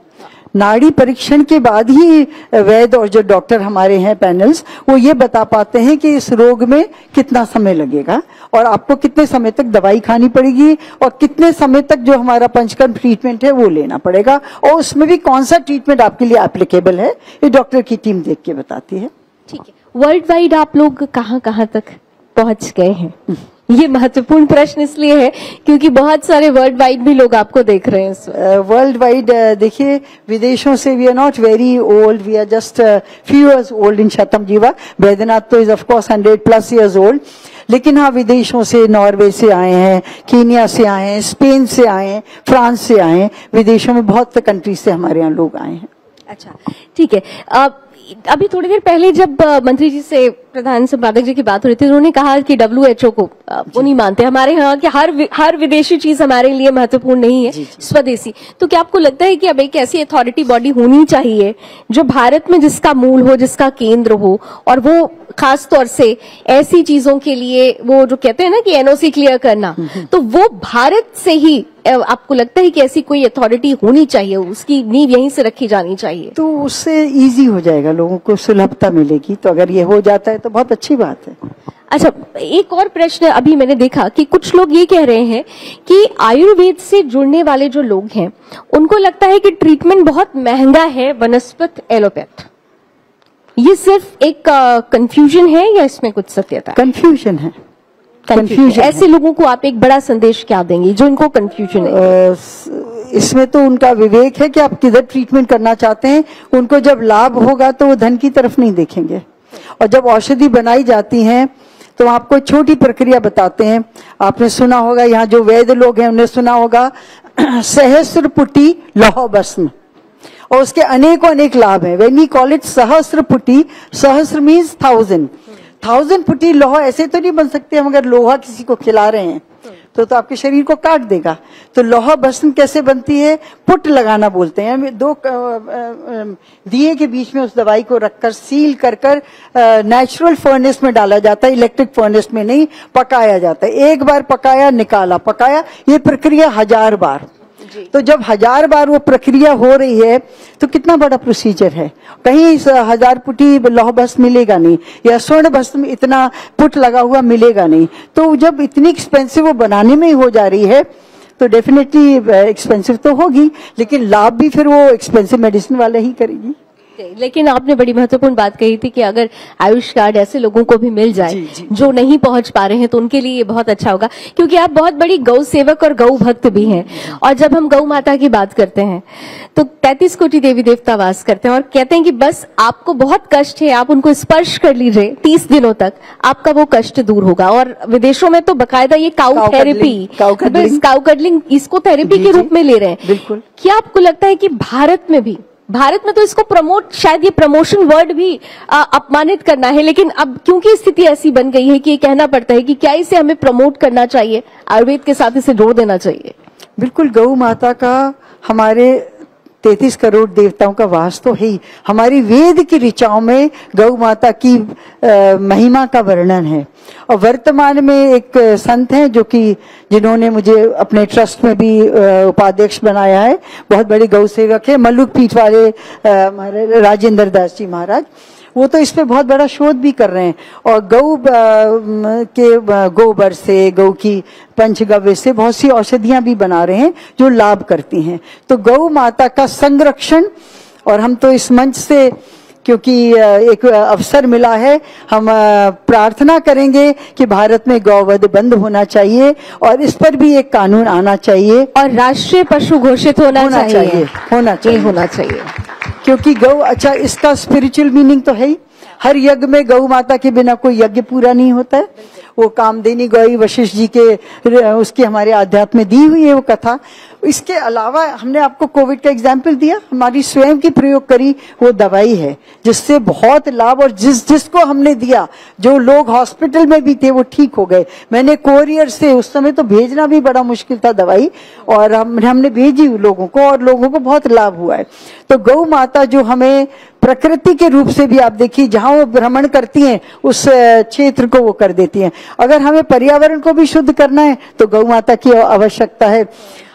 नाड़ी परीक्षण के बाद ही वैद्य और जो डॉक्टर हमारे हैं पैनल्स, वो ये बता पाते हैं कि इस रोग में कितना समय लगेगा और आपको कितने समय तक दवाई खानी पड़ेगी और कितने समय तक जो हमारा पंचकर्म ट्रीटमेंट है वो लेना पड़ेगा, और उसमें भी कौन सा ट्रीटमेंट आपके लिए एप्लीकेबल है ये डॉक्टर की टीम देख के बताती है। ठीक है, वर्ल्ड वाइड आप लोग कहाँ तक पहुंच गए हैं? ये महत्वपूर्ण प्रश्न इसलिए है क्योंकि बहुत सारे वर्ल्ड वाइड भी लोग आपको देख रहे हैं। वर्ल्ड वाइड देखिए, विदेशों से we are not very old, we are just few years old in Shatam Jeeva. Baidyanath तो is of course 100+ years old, लेकिन हाँ विदेशों से, नॉर्वे से आए हैं, कीनिया से आए हैं, स्पेन से आए हैं, फ्रांस से आए हैं, विदेशों में बहुत कंट्रीज से हमारे यहाँ लोग आए हैं। अच्छा, ठीक है। अभी थोड़ी देर पहले जब मंत्री जी से, प्रधान संपादक जी की बात हो रही थी, उन्होंने कहा कि WHO को वो नहीं मानते, हमारे यहाँ कि हर विदेशी चीज हमारे लिए महत्वपूर्ण नहीं है, स्वदेशी। तो क्या आपको लगता है कि अब एक ऐसी अथॉरिटी बॉडी होनी चाहिए जो भारत में जिसका मूल हो, जिसका केंद्र हो, और वो खास तौर से ऐसी चीजों के लिए वो जो कहते हैं ना कि NOC क्लियर करना, तो वो भारत से ही, आपको लगता है कि ऐसी कोई अथॉरिटी होनी चाहिए, उसकी नींव यहीं से रखी जानी चाहिए? तो उससे इजी हो जाएगा, लोगों को सुलभता मिलेगी, तो अगर ये हो जाता है तो बहुत अच्छी बात है। अच्छा, एक और प्रश्न अभी मैंने देखा कि कुछ लोग ये कह रहे हैं कि आयुर्वेद से जुड़ने वाले जो लोग हैं उनको लगता है कि ट्रीटमेंट बहुत महंगा है वनस्पत एलोपैथ। ये सिर्फ एक कंफ्यूजन है या इसमें कुछ सत्यता? कंफ्यूजन है। ऐसे लोगों को आप एक बड़ा संदेश क्या देंगे जो इनको कंफ्यूजन है? इसमें तो उनका विवेक है कि आप किधर ट्रीटमेंट करना चाहते हैं। उनको जब लाभ होगा तो वो धन की तरफ नहीं देखेंगे, और जब औषधि बनाई जाती है तो आपको छोटी प्रक्रिया बताते हैं। आपने सुना होगा, यहाँ जो वैद्य लोग हैं उन्हें सुना होगा सहस्त्र पुटी लौह भस्म, और उसके अनेकों अनेक लाभ हैं। व्हेन वी कॉल इट सहस्त्र पुटी, सहस्त्र मीन्स 1000 पुटी लोहा ऐसे तो नहीं बन सकते हम, अगर लोहा किसी को खिला रहे हैं तो आपके शरीर को काट देगा। तो लोहा भस्म कैसे बनती है? पुट लगाना बोलते हैं। दो दिए के बीच में उस दवाई को रखकर सील कर नेचुरल फर्नेस में डाला जाता है, इलेक्ट्रिक फर्नेस में नहीं, पकाया जाता है। एक बार पकाया, निकाला, पकाया, ये प्रक्रिया 1000 बार। तो जब 1000 बार वो प्रक्रिया हो रही है तो कितना बड़ा प्रोसीजर है। कहीं 1000 पुटी लौह भस्म मिलेगा नहीं, या स्वर्ण भस्म इतना पुट लगा हुआ मिलेगा नहीं। तो जब इतनी एक्सपेंसिव वो बनाने में ही हो जा रही है तो डेफिनेटली एक्सपेंसिव तो होगी, लेकिन लाभ भी फिर वो एक्सपेंसिव मेडिसिन वाले ही करेगी। लेकिन आपने बड़ी महत्वपूर्ण बात कही थी कि अगर आयुष कार्ड ऐसे लोगों को भी मिल जाए जो नहीं पहुंच पा रहे हैं तो उनके लिए ये बहुत अच्छा होगा, क्योंकि आप बहुत बड़ी गौ सेवक और गौ भक्त भी हैं। और जब हम गौ माता की बात करते हैं तो 33 कोटि देवी देवता वास करते हैं, और कहते हैं कि बस आपको बहुत कष्ट है, आप उनको स्पर्श कर लीजिए 30 दिनों तक, आपका वो कष्ट दूर होगा। और विदेशों में तो बकायदा ये काउ थेरेपी, काउ कडलिंग, इसको थेरेपी के रूप में ले रहे हैं। बिल्कुल। क्या आपको लगता है कि भारत में तो इसको प्रमोट, शायद ये प्रमोशन वर्ड भी अपमानित करना है, लेकिन अब क्योंकि स्थिति ऐसी बन गई है कि ये कहना पड़ता है कि क्या इसे हमें प्रमोट करना चाहिए, आयुर्वेद के साथ इसे जोड़ देना चाहिए? बिल्कुल। गौ माता का हमारे 33 करोड़ देवताओं का वास तो है ही। हमारी वेद की ऋचाओं में गौ माता की महिमा का वर्णन है। और वर्तमान में एक संत हैं जो कि जिन्होंने मुझे अपने ट्रस्ट में भी उपाध्यक्ष बनाया है, बहुत बड़े गौ सेवक है, मल्लुक पीठ वाले राजेंद्र दास जी महाराज। वो तो इस पे बहुत बड़ा शोध भी कर रहे हैं, और गौ के गोबर से, गौ की पंचगव्य से बहुत सी औषधियां भी बना रहे हैं जो लाभ करती हैं। तो गौ माता का संरक्षण, और हम तो इस मंच से क्योंकि एक अवसर मिला है, हम प्रार्थना करेंगे कि भारत में गौवध बंद होना चाहिए और इस पर भी एक कानून आना चाहिए, और राष्ट्रीय पशु घोषित होना चाहिए। क्योंकि गौ, अच्छा, इसका स्पिरिचुअल मीनिंग तो है ही। हर यज्ञ में गौ माता के बिना कोई यज्ञ पूरा नहीं होता है। वो कामधेनी गौरी वशिष्ठ जी के उसकी हमारे आध्यात्म में दी हुई है वो कथा। इसके अलावा हमने आपको कोविड का एग्जाम्पल दिया, हमारी स्वयं की प्रयोग करी वो दवाई है जिससे बहुत लाभ, और जिसको हमने दिया, जो लोग हॉस्पिटल में भी थे वो ठीक हो गए। मैंने कोरियर से, उस समय तो भेजना भी बड़ा मुश्किल था दवाई, और हमने भेजी लोगों को, और लोगों को बहुत लाभ हुआ है। तो गौ माता जो हमें प्रकृति के रूप से भी, आप देखिए जहां वो भ्रमण करती हैं उस क्षेत्र को वो कर देती हैं। अगर हमें पर्यावरण को भी शुद्ध करना है तो गौ माता की आवश्यकता है।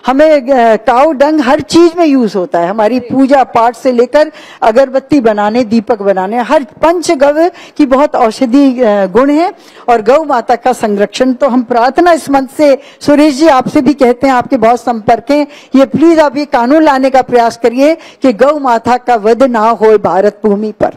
हमें काऊ डंग हर चीज में यूज होता है, हमारी पूजा पाठ से लेकर अगरबत्ती बनाने, दीपक बनाने, हर पंचगव्य की बहुत औषधि गुण है। और गौ माता का संरक्षण, तो हम प्रार्थना इस मंच से, सुरेश जी आपसे भी कहते हैं, आपके बहुत संपर्क हैं, ये प्लीज आप ये कानून लाने का प्रयास करिए कि गौ माता का वध ना हो भारत भूमि पर।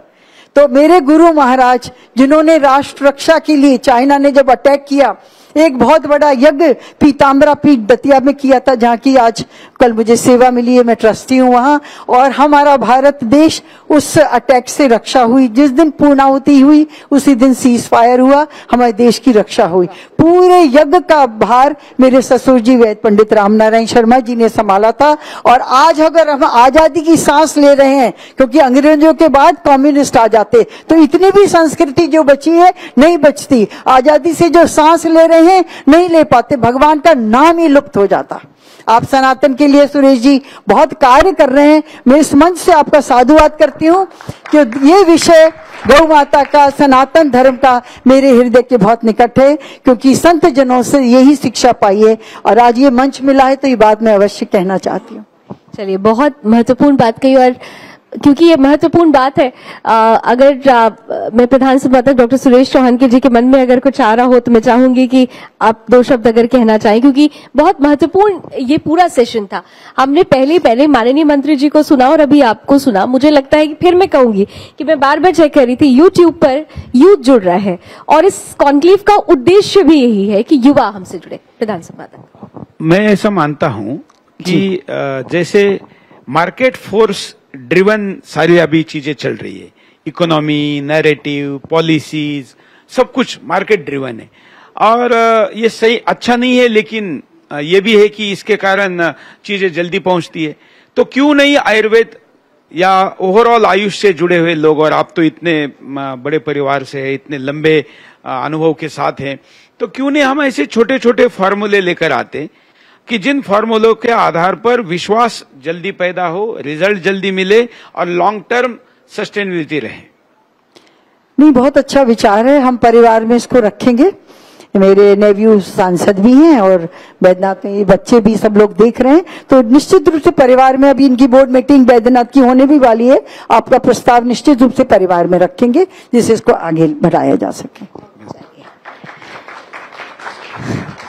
तो मेरे गुरु महाराज जिन्होंने राष्ट्र रक्षा के लिए, चाइना ने जब अटैक किया, एक बहुत बड़ा यज्ञ पीताम्बरा पीठ दतिया में किया था, जहाँ की आज कल मुझे सेवा मिली है, मैं ट्रस्टी हूँ वहां, और हमारा भारत देश उस अटैक से रक्षा हुई। जिस दिन पूर्णाहुति हुई उसी दिन सीज फायर हुआ, हमारे देश की रक्षा हुई। पूरे यज्ञ का भार मेरे ससुर जी वैद्य पंडित रामनारायण शर्मा जी ने संभाला था। और आज अगर हम आजादी की सांस ले रहे हैं, क्योंकि अंग्रेजों के बाद कम्युनिस्ट आ जाते, तो इतनी भी संस्कृति जो बची है नहीं बचती। आजादी से जो सांस ले रहे हैं नहीं ले पाते, भगवान का नाम ही लुप्त हो जाता। आप सनातन के लिए सुरेश जी बहुत कार्य कर रहे हैं, मैं इस मंच से आपका साधुवाद करती हूँ कि ये विषय गौ माता का, सनातन धर्म का मेरे हृदय के बहुत निकट है, क्योंकि संत जनों से यही शिक्षा पाई है, और आज ये मंच मिला है तो ये बात मैं अवश्य कहना चाहती हूँ। चलिए, बहुत महत्वपूर्ण बात कही, और क्योंकि ये महत्वपूर्ण बात है, अगर मैं प्रधान संपादक डॉक्टर सुरेश चौहान के जी के मन में अगर कुछ आ रहा हो तो मैं चाहूंगी कि आप दो शब्द अगर कहना चाहें, क्योंकि बहुत महत्वपूर्ण ये पूरा सेशन था। हमने पहले माननीय मंत्री जी को सुना और अभी आपको सुना। मुझे लगता है कि फिर मैं कहूंगी कि मैं बार बार चेक कर रही थी, यूट्यूब पर यूथ जुड़ रहा है, और इस कॉन्क्लेव का उद्देश्य भी यही है कि युवा हमसे जुड़े। प्रधान संपादक, मैं ऐसा मानता हूं कि जैसे मार्केट फोर्स ड्रिवन सारी अभी चीजें चल रही है, इकोनॉमी, नैरेटिव, पॉलिसीज, सब कुछ मार्केट ड्रिवन है, और ये सही अच्छा नहीं है, लेकिन ये भी है कि इसके कारण चीजें जल्दी पहुंचती है। तो क्यों नहीं आयुर्वेद या ओवरऑल आयुष से जुड़े हुए लोग, और आप तो इतने बड़े परिवार से है, इतने लंबे अनुभव के साथ हैं, तो क्यों नहीं हम ऐसे छोटे छोटे फॉर्मूले लेकर आते कि जिन फॉर्मूलों के आधार पर विश्वास जल्दी पैदा हो, रिजल्ट जल्दी मिले और लॉन्ग टर्म सस्टेनेबिलिटी रहे। नहीं, बहुत अच्छा विचार है, हम परिवार में इसको रखेंगे। मेरे नेव्यू सांसद भी हैं और बैद्यनाथ में ये बच्चे भी सब लोग देख रहे हैं, तो निश्चित रूप से परिवार में अभी इनकी बोर्ड मीटिंग बैद्यनाथ की होने भी वाली है। आपका प्रस्ताव निश्चित रूप से परिवार में रखेंगे जिससे इसको आगे बढ़ाया जा सके।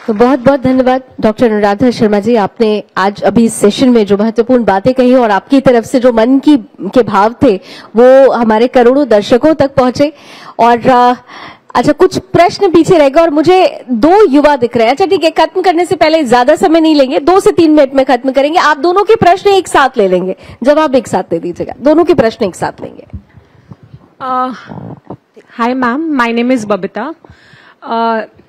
तो बहुत बहुत धन्यवाद डॉक्टर अनुराधा शर्मा जी, आपने आज अभी इस सेशन में जो महत्वपूर्ण बातें कही और आपकी तरफ से जो मन के भाव थे वो हमारे करोड़ों दर्शकों तक पहुंचे। और अच्छा, कुछ प्रश्न पीछे रह गए और मुझे दो युवा दिख रहे हैं। अच्छा ठीक है, खत्म करने से पहले ज्यादा समय नहीं लेंगे, 2 से 3 मिनट में खत्म करेंगे। आप दोनों के प्रश्न एक साथ ले लेंगे, जवाब एक साथ दे दीजिएगा, दोनों के प्रश्न एक साथ लेंगे। Hi ma'am, my name is Babita.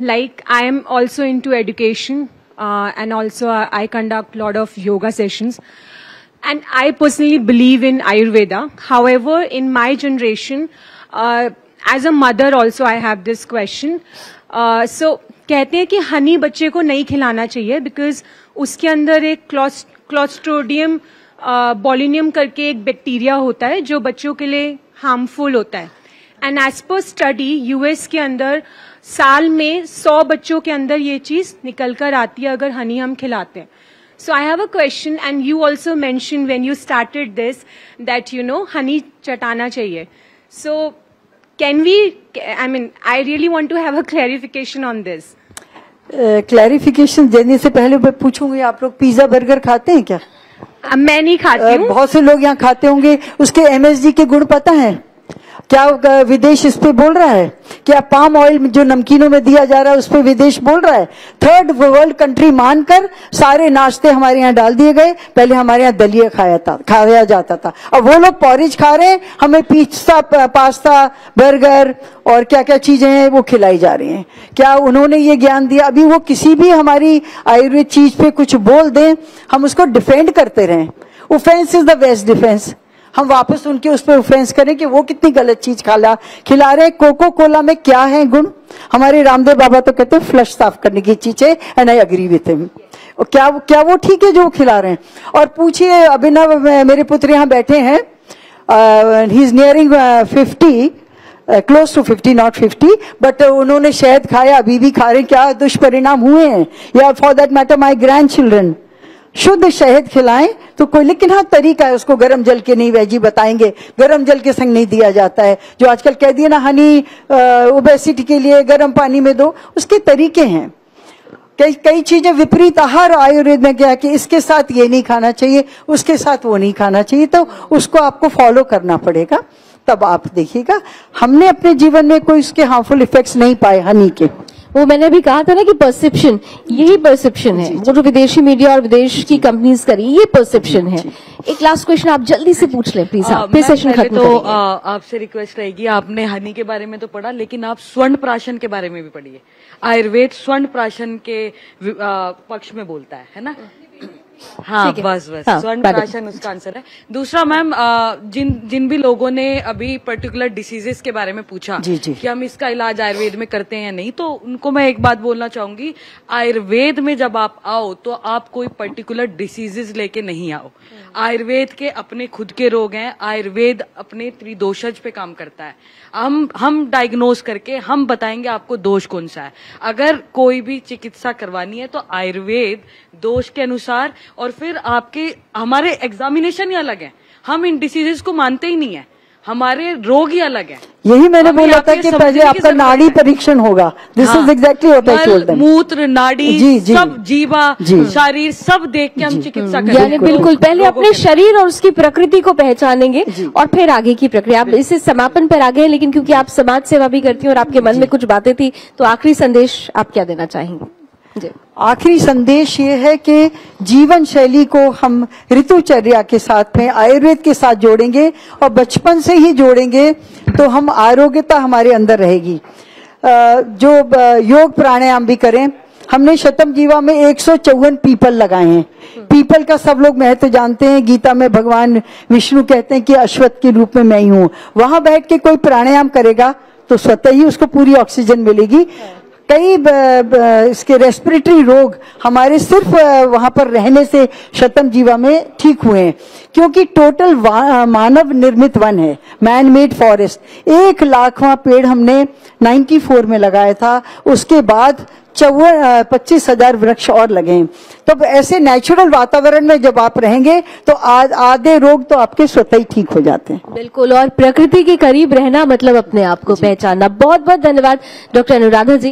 Like I am also into education and also I conduct a lot of yoga sessions, and I personally believe in Ayurveda. However, in my generation, as a mother also I have this question. So कहते हैं कि हनी बच्चे को नहीं खिलाना चाहिए because उसके अंदर एक क्लोस्ट्रोडियम बोलिनियम करके एक बैक्टीरिया होता है जो बच्चों के लिए हार्मफुल होता है। And as per study US के अंदर साल में 100 बच्चों के अंदर ये चीज निकल कर आती है अगर हनी हम खिलाते हैं। So I have a question, and you also mention when you started this that you know honey चटाना चाहिए। So can we, I mean I really want to have a clarification on this. Clarification देने से पहले मैं पूछूंगी, आप लोग pizza burger खाते हैं क्या? मैं नहीं खाती हूँ। बहुत से लोग यहाँ खाते होंगे। उसके एमएसजी के गुण पता है? क्या विदेश इस पे बोल रहा है? क्या पाम ऑयल जो नमकीनों में दिया जा रहा है उस पे विदेश बोल रहा है? थर्ड वर्ल्ड कंट्री मानकर सारे नाश्ते हमारे यहाँ डाल दिए गए। पहले हमारे यहाँ दलिया खाया जाता था, अब वो लोग पॉरेज खा रहे हैं, हमें पिज्जा, पास्ता, बर्गर और क्या क्या चीजें हैं वो खिलाई जा रही हैं। क्या उन्होंने ये ज्ञान दिया? अभी वो किसी भी हमारी आयुर्वेद चीज पे कुछ बोल दें, हम उसको डिफेंड करते रहें। Offence is the best defence. हम वापस उनके उस पर ऑफेंस करें कि वो कितनी गलत चीज खिला रहे हैं। कोको कोला में क्या है गुण? हमारे रामदेव बाबा तो कहते हैं फ्लश साफ करने की चीज है, and I agree with him. क्या वो ठीक है जो खिला रहे हैं? और पूछिए, अभिनव मेरे पुत्र यहाँ बैठे हैं, he is nearing 50, close to 50, not 50, but उन्होंने शहद खाया, अभी भी खा रहे हैं। क्या दुष्परिणाम हुए हैं? या for that matter my grand children, शुद्ध शहद खिलाएं तो कोई, लेकिन हाँ तरीका है, उसको गर्म जल के नहीं, वैजी बताएंगे गर्म जल के संग नहीं दिया जाता है। जो आजकल कह दिए ना हनी ओबेसिटी के लिए गर्म पानी में दो, उसके तरीके हैं। कई चीजें विपरीत आहार आयुर्वेद में क्या है कि इसके साथ ये नहीं खाना चाहिए, उसके साथ वो नहीं खाना चाहिए, तो उसको आपको फॉलो करना पड़ेगा, तब आप देखिएगा। हमने अपने जीवन में कोई उसके हार्मफुल इफेक्ट्स नहीं पाए हनी के। वो मैंने अभी कहा था ना कि परसेप्शन, यही परसेप्शन है, वो जो विदेशी मीडिया और विदेश की कंपनीज करी, ये परसेप्शन है। एक लास्ट क्वेश्चन आप जल्दी से पूछ लें प्लीज, फिर सेशन खत्म तो आपसे रिक्वेस्ट रहेगी, आपने हनी के बारे में तो पढ़ा, लेकिन आप स्वर्ण प्राशन के बारे में भी पढ़िए। आयुर्वेद स्वर्ण प्राशन के पक्ष में बोलता है ना? हाँ, बस हाँ, स्वर्ण प्राशन उसका आंसर है। दूसरा मैम, जिन भी लोगों ने अभी पर्टिकुलर डिसीजेस के बारे में पूछा कि हम इसका इलाज आयुर्वेद में करते हैं नहीं, तो उनको मैं एक बात बोलना चाहूंगी, आयुर्वेद में जब आप आओ तो आप कोई पर्टिकुलर डिसीजेस लेके नहीं आओ। आयुर्वेद के अपने खुद के रोग हैं, आयुर्वेद अपने त्रिदोषज पे काम करता है। हम डायग्नोज करके हम बताएंगे आपको दोष कौन सा है। अगर कोई भी चिकित्सा करवानी है तो आयुर्वेद दोष के अनुसार, और फिर हमारे एग्जामिनेशन ही अलग है, हम इन डिसीजेस को मानते ही नहीं है, हमारे रोग ही अलग है। यही मैंने बोला था कि पहले आपका नाड़ी परीक्षण होगा। This is exactly what I told them. मूत्र, नाड़ी, सब जीवा, शरीर सब देख के हम चिकित्सा करेंगे। यानी बिल्कुल पहले अपने शरीर और उसकी प्रकृति को पहचानेंगे और फिर आगे की प्रक्रिया। आप इसे समापन पर आ गए, लेकिन क्योंकि आप समाज सेवा भी करती हैं और आपके मन में कुछ बातें थी, तो आखिरी संदेश आप क्या देना चाहेंगे? आखिरी संदेश ये है कि जीवन शैली को हम ऋतुचर्या के साथ में आयुर्वेद के साथ जोड़ेंगे और बचपन से ही जोड़ेंगे तो हम आरोग्यता हमारे अंदर रहेगी। जो योग प्राणायाम भी करें। हमने शतम जीवा में 154 पीपल लगाए हैं। पीपल का सब लोग महत्व जानते हैं। गीता में भगवान विष्णु कहते हैं कि अश्वत्थ के रूप में मैं ही हूँ। वहां बैठ के कोई प्राणायाम करेगा तो स्वतः ही उसको पूरी ऑक्सीजन मिलेगी। कई इसके रेस्पिरेटरी रोग हमारे सिर्फ वहां पर रहने से शतम जीवा में ठीक हुए हैं, क्योंकि टोटल मानव निर्मित वन है, मैन मेड फॉरेस्ट। 1,00,000वां पेड़ हमने 94 में लगाया था। उसके बाद 25,000 वृक्ष और लगे हैं। तो ऐसे नेचुरल वातावरण में जब आप रहेंगे तो आधे रोग तो आपके स्वतः ही ठीक हो जाते हैं। बिल्कुल, और प्रकृति के करीब रहना मतलब अपने आप को पहचानना। बहुत बहुत धन्यवाद डॉक्टर अनुराधा जी।